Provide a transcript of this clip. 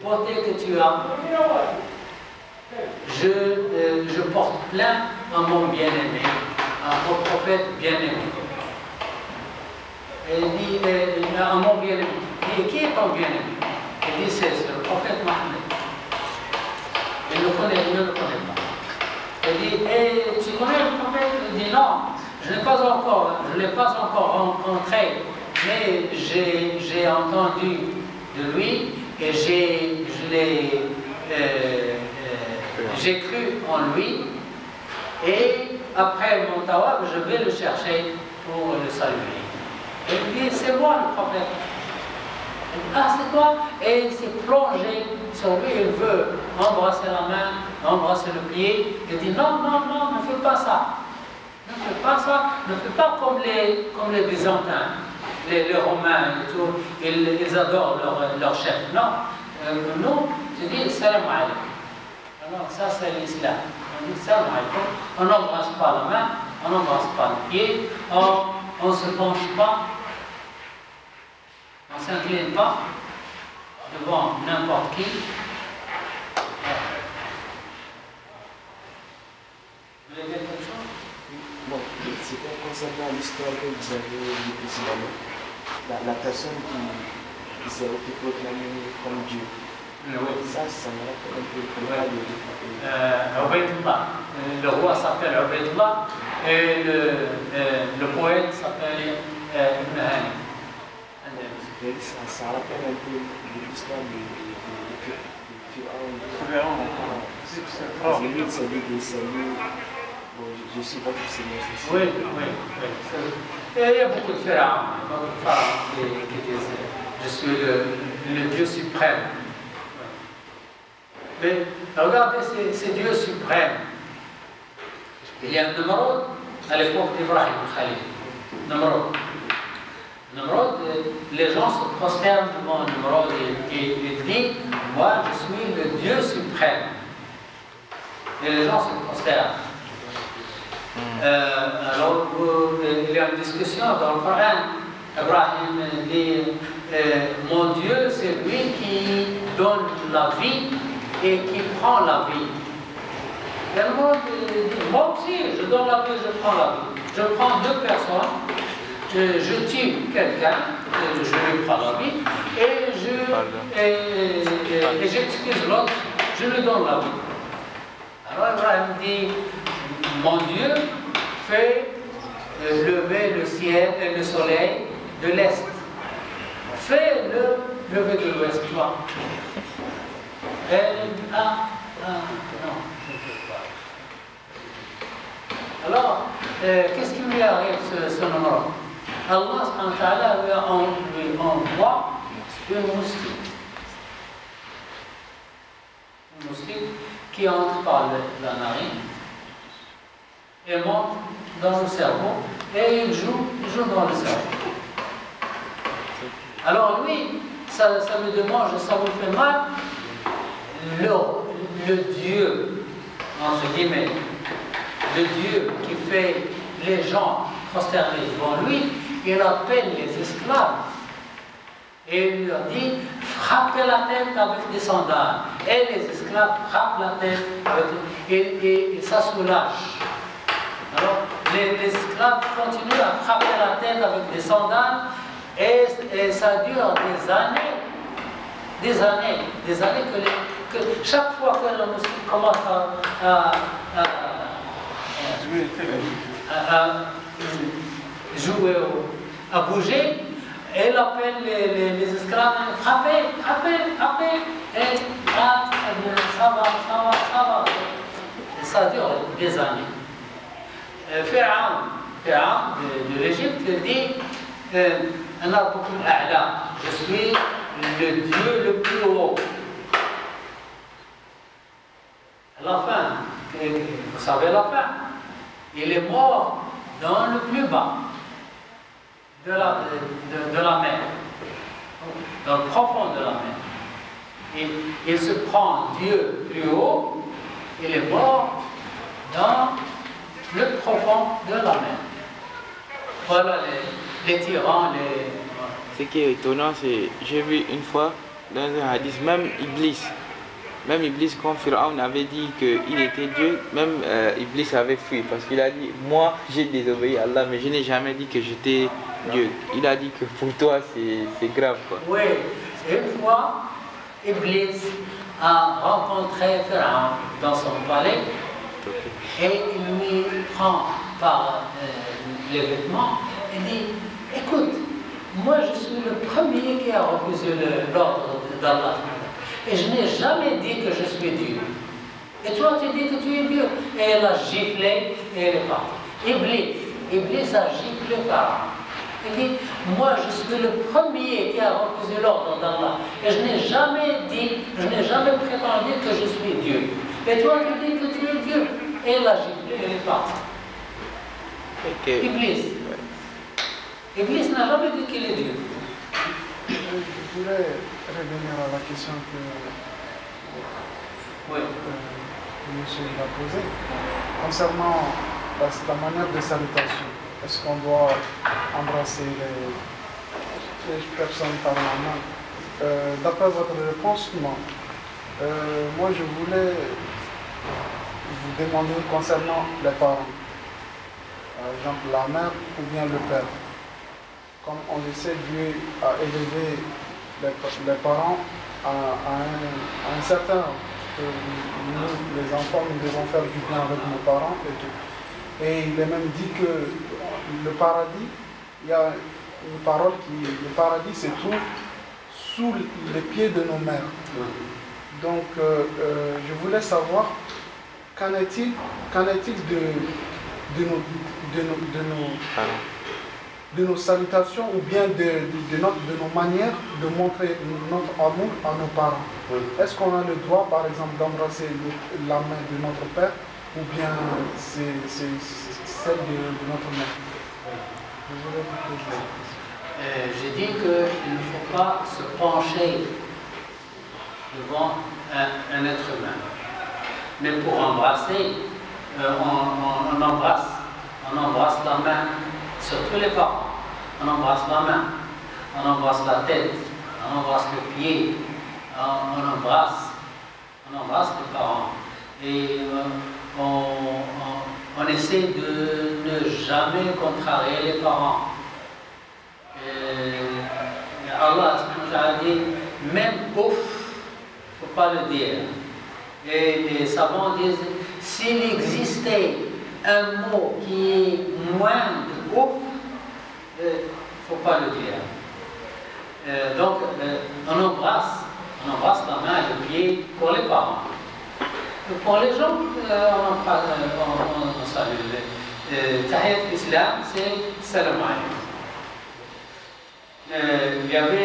beauté que tu as, je porte plainte à mon bien-aimé, à mon prophète bien-aimé. Il dit à mon bien-aimé, il dit, qui est ton bien-aimé? Il dit, c'est le prophète Mohammed. Il ne le connaît pas. Il dit, tu connais le prophète? Il dit, non, je ne l'ai pas encore rencontré, mais j'ai entendu de lui et j'ai cru en lui, et après mon tawaf, je vais le chercher pour le saluer. Et il dit, c'est moi le prophète. Il dit, ah, c'est toi? Et il s'est plongé sur lui, il veut embrasser la main, embrasser le pied. Il dit, non, ne fais pas ça. Ne fais pas ça, ne fais pas comme les Byzantins, les Romains et tout, ils adorent leur chef. Non, nous, tu dis, salam alaykum. Alors ça c'est l'islam. On dit salam alaykum, on n'embrasse pas la main, on n'embrasse pas le pied, on ne se penche pas, on ne s'incline pas devant n'importe qui. Vous voulez dire quelque chose? Bon, c'était concernant l'histoire que vous avez dit précédemment. La personne qui s'est proclamée comme Dieu. Oui. Ça me rappelle un peu comment Ubaydullah. Le roi s'appelle Ubaydullah et le poète s'appelle Ibn Hani. Ça rappelle un peu l'histoire de Pharaon. C'est lui qui s'est dit, je suis votre Seigneur. Oui. Et il y a beaucoup de pharaons qui disent, je suis le Dieu suprême. Mais regardez ces dieux suprêmes. Il y a Namrod à l'époque d'Ibrahim Khalil. Namrod, les gens se prosternent devant Namrod et il dit, moi je suis le Dieu suprême. Et les gens se prosternent. Alors il y a une discussion dans le Coran. Ibrahim dit, mon Dieu c'est lui qui donne la vie et qui prend la vie. Et le monde dit, moi aussi, je donne la vie, je prends la vie. Je prends deux personnes, je tue quelqu'un, je lui prends la vie, et j'excuse l'autre, je lui donne la vie. Alors Ibrahim dit, mon Dieu fait lever le ciel et le soleil de l'est. Fais le lever de l'ouest, toi. Non, je ne peux pas. Alors, qu'est-ce qui lui arrive, ce Namrod? Allah subhanahu wa ta'ala lui envoie une moustique. Une moustique qui entre par la narine et monte dans le cerveau et il joue dans le cerveau. Alors lui, ça me demande, ça me fait mal. Le Dieu, entre guillemets, le Dieu qui fait les gens prosterner devant lui, il appelle les esclaves et il leur dit, frappez la tête avec des sandales. Et les esclaves frappent la tête et ça soulage. Alors les esclaves continuent à frapper la tête avec des sandales et ça dure des années que chaque fois que la moustique commence à jouer, à bouger, elle appelle les esclaves, frappez, et ça va. Et ça dure des années. Pharaon de l'Égypte dit, je suis le Dieu le plus haut. La fin, vous savez la fin, il est mort dans le plus bas de la mer, dans le profond de la mer. Il se prend Dieu plus haut, il est mort dans le profond de la mer. Voilà les tyrans, Ce qui est étonnant, c'est j'ai vu une fois dans un hadith, même Iblis, quand Pharaon avait dit qu'il était Dieu, même Iblis avait fui parce qu'il a dit, moi j'ai désobéi à Allah, mais je n'ai jamais dit que j'étais Dieu. Il a dit que pour toi c'est grave, quoi. Oui, une fois, Iblis a rencontré Pharaon dans son palais et il lui prend par les vêtements et dit, écoute, moi je suis le premier qui a refusé l'ordre d'Allah. Et je n'ai jamais dit que je suis Dieu. Et toi, tu dis que tu es Dieu. Et elle a giflé et elle est partie. Iblis a giflé Pharaon. Il dit, moi je suis le premier qui a refusé l'ordre d'Allah. Et je n'ai jamais prétendu que je suis Dieu. Et toi, tu dis que tu es Dieu. Et elle a giflé et elle est partie. Okay. Iblis n'a jamais dit qu'il est Dieu. Je voulais revenir à la question que monsieur a posée concernant la manière de salutation. Est-ce qu'on doit embrasser les personnes par la main? D'après votre réponse, non. Moi, je voulais vous demander concernant les parents. Par exemple, la mère ou bien le père. Comme on le sait, Dieu a élevé les parents à un certain âge. Nous, les enfants, nous devons faire du bien avec nos parents et tout. Et il est même dit que le paradis, il y a une parole qui le paradis se trouve sous les pieds de nos mères. Donc, je voulais savoir qu'en est-il de nos salutations ou bien de nos manières de montrer notre amour à nos parents. Oui. Est-ce qu'on a le droit, par exemple, d'embrasser la main de notre père ou bien c'est celle de notre mère? J'ai dit qu'il ne faut pas se pencher devant un être humain. Mais pour embrasser, on embrasse la main. Surtout les parents, on embrasse la main, on embrasse la tête, on embrasse le pied, on embrasse les parents. Et on essaie de ne jamais contrarier les parents. Allah a dit, même ouf, il ne faut pas le dire. Et les savants disent, s'il existait un mot qui est moins de ouf, il ne faut pas le dire. Donc, on embrasse la main et le pied pour les parents. Pour les gens, on salue. Tahiyat l'Islam, c'est salam alaykum. Il y avait